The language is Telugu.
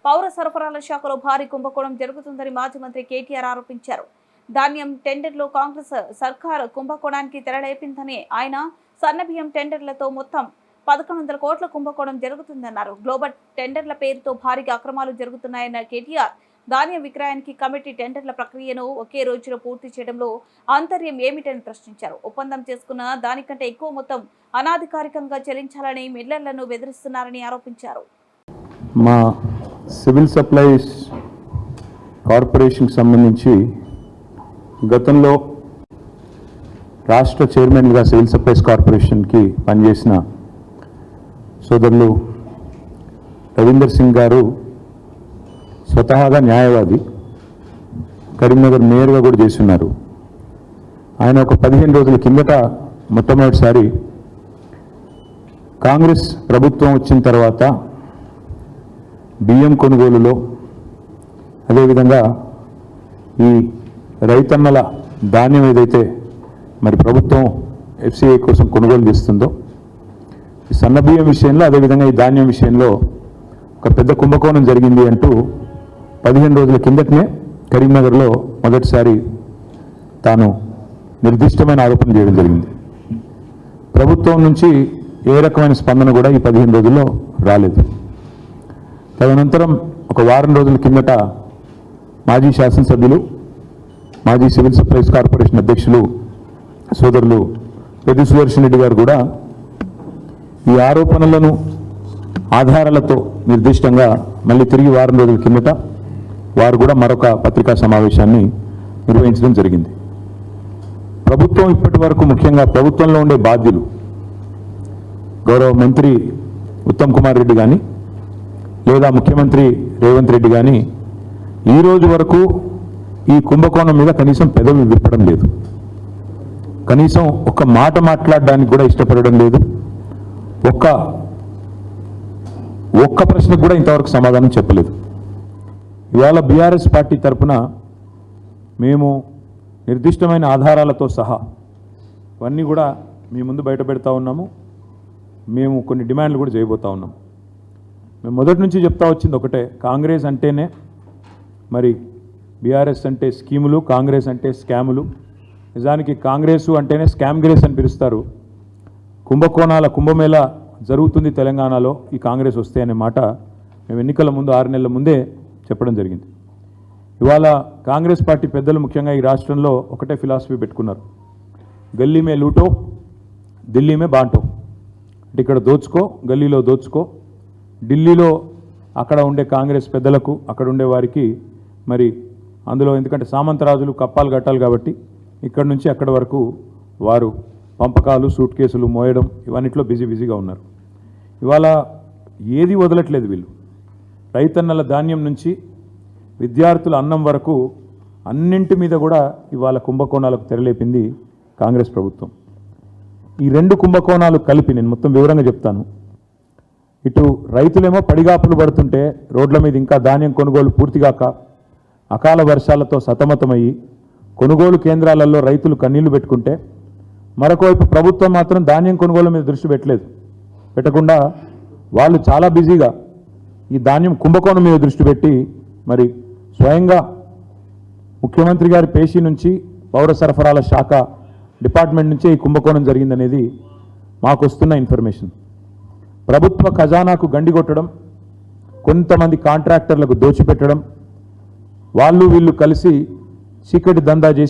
పౌర సరఫరాల శాఖలో భారీ కుంభకోణం జరుగుతుందని మాజీ మంత్రి కేటీఆర్ ఆరోపించారు. ధాన్యం టెండర్లో కాంగ్రెస్ సర్కార్ కుంభకోణానికి తెరలేపిందని ఆయన సన్నబియ్యం టెండర్లతో మొత్తం 1100 కోట్ల కుంభకోణం జరుగుతుందన్నారు. గ్లోబల్ టెండర్ల పేరుతో భారీగా అక్రమాలు జరుగుతున్నాయన్న కేటీఆర్ ధాన్యం విక్రయానికి కమిటీ టెండర్ల ప్రక్రియను ఒకే రోజులో పూర్తి చేయడంలో ఆంతర్యం ఏమిటని ప్రశ్నించారు. ఒప్పందం చేసుకున్న దానికంటే ఎక్కువ మొత్తం అనాధికారికంగా చెల్లించాలని మిల్లర్లను బెదిరిస్తున్నారని ఆరోపించారు. మా సివిల్ సప్లైస్ కార్పొరేషన్కి సంబంధించి గతంలో రాష్ట్ర చైర్మన్గా సివిల్ సప్లైస్ కార్పొరేషన్కి పనిచేసిన సోదరులు రవీందర్ సింగ్ గారు స్వతహాగా న్యాయవాది, కరీంనగర్ మేయర్గా కూడా చేస్తున్నారు. ఆయన ఒక 15 రోజుల కిందట మొట్టమొదటిసారి కాంగ్రెస్ ప్రభుత్వం వచ్చిన తర్వాత బియ్యం కొనుగోలులో, అదేవిధంగా ఈ రైతన్నల ధాన్యం ఏదైతే మరి ప్రభుత్వం FCI కోసం కొనుగోలు చేస్తుందో, ఈ సన్న బియ్యం విషయంలో, అదేవిధంగా ఈ ధాన్యం విషయంలో ఒక పెద్ద కుంభకోణం జరిగింది అంటూ 15 రోజుల కిందటనే కరీంనగర్లో మొదటిసారి తాను నిర్దిష్టమైన ఆరోపణ చేయడం జరిగింది. ప్రభుత్వం నుంచి ఏ రకమైన స్పందన కూడా ఈ 15 రోజుల్లో రాలేదు. తదనంతరం ఒక వారం రోజుల కిందట మాజీ శాసనసభ్యులు, మాజీ సివిల్ సప్లైస్ కార్పొరేషన్ అధ్యక్షులు సోదరులు పెద్ది సుదర్శన్ రెడ్డి గారు కూడా ఈ ఆరోపణలను ఆధారాలతో నిర్దిష్టంగా మళ్ళీ తిరిగి వారం రోజుల కిందట వారు కూడా మరొక పత్రికా సమావేశాన్ని నిర్వహించడం జరిగింది. ప్రభుత్వం ఇప్పటి వరకు, ముఖ్యంగా ప్రభుత్వంలో ఉండే బాధ్యులు, గౌరవ మంత్రి ఉత్తమ్ కుమార్ రెడ్డి కానీ లేదా ముఖ్యమంత్రి రేవంత్ రెడ్డి కానీ ఈ రోజు వరకు ఈ కుంభకోణం మీద కనీసం పెదవి విప్పడం లేదు. కనీసం ఒక మాట మాట్లాడడానికి కూడా ఇష్టపడడం లేదు. ఒక్క ప్రశ్నకు కూడా ఇంతవరకు సమాధానం చెప్పలేదు. ఇవాళ బీఆర్ఎస్ పార్టీ తరఫున మేము నిర్దిష్టమైన ఆధారాలతో సహా ఇవన్నీ కూడా మీ ముందు బయట పెడతా ఉన్నాము. మేము కొన్ని డిమాండ్లు కూడా చేయబోతా ఉన్నాము. మేము మొదటి నుంచి చెప్తా వచ్చింది ఒకటే, కాంగ్రెస్ అంటేనే మరి బీఆర్ఎస్ అంటే స్కీములు, కాంగ్రెస్ అంటే స్కాములు. నిజానికి కాంగ్రెస్ అంటేనే స్కామ్ గ్రేస్ అని పిలుస్తారు. కుంభకోణాల కుంభమేళ జరుగుతుంది తెలంగాణలో ఈ కాంగ్రెస్ వస్తే అనే మాట మేము ఎన్నికల ముందు 6 నెలల ముందే చెప్పడం జరిగింది. ఇవాళ కాంగ్రెస్ పార్టీ పెద్దలు ముఖ్యంగా ఈ రాష్ట్రంలో ఒకటే ఫిలాసఫీ పెట్టుకున్నారు, గల్లీ మే లూటో ఢిల్లీ మే బాంటో. అంటే ఇక్కడ దోచుకో, గల్లీలో దోచుకో, ఢిల్లీలో అక్కడ ఉండే కాంగ్రెస్ పెద్దలకు, అక్కడ ఉండే వారికి మరి అందులో ఎందుకంటే సామంతరాజులు కప్పాలు కట్టాలి కాబట్టి ఇక్కడ నుంచి అక్కడ వరకు వారు పంపకాలు, సూట్ కేసులు మోయడం ఇవన్నిట్లో బిజీగా ఉన్నారు. ఇవాళ ఏది వదలట్లేదు వీళ్ళు. రైతన్నల ధాన్యం నుంచి విద్యార్థుల అన్నం వరకు అన్నింటి మీద కూడా ఇవాళ కుంభకోణాలకు తెరలేపింది కాంగ్రెస్ ప్రభుత్వం. ఈ 2 కుంభకోణాలు కలిపి నేను మొత్తం వివరంగా చెప్తాను. ఇటు రైతులేమో పడిగాపులు పడుతుంటే రోడ్ల మీద ఇంకా ధాన్యం కొనుగోలు పూర్తిగాక అకాల వర్షాలతో సతమతమయ్యి కొనుగోలు కేంద్రాలలో రైతులు కన్నీళ్లు పెట్టుకుంటే, మరొకవైపు ప్రభుత్వం మాత్రం ధాన్యం కొనుగోలు మీద దృష్టి పెట్టకుండా వాళ్ళు చాలా బిజీగా ఈ ధాన్యం కుంభకోణం మీద దృష్టి పెట్టి మరి స్వయంగా ముఖ్యమంత్రి గారి పేషీ నుంచి పౌర సరఫరాల శాఖ డిపార్ట్మెంట్ నుంచే ఈ కుంభకోణం జరిగిందనేది మాకు వస్తున్న ఇన్ఫర్మేషన్. ప్రభుత్వ ఖజానాకు గండి కొట్టడం, కొంతమంది కాంట్రాక్టర్లకు దోచిపెట్టడం, వాళ్ళు వీళ్ళు కలిసి చీకటి దందా చేసి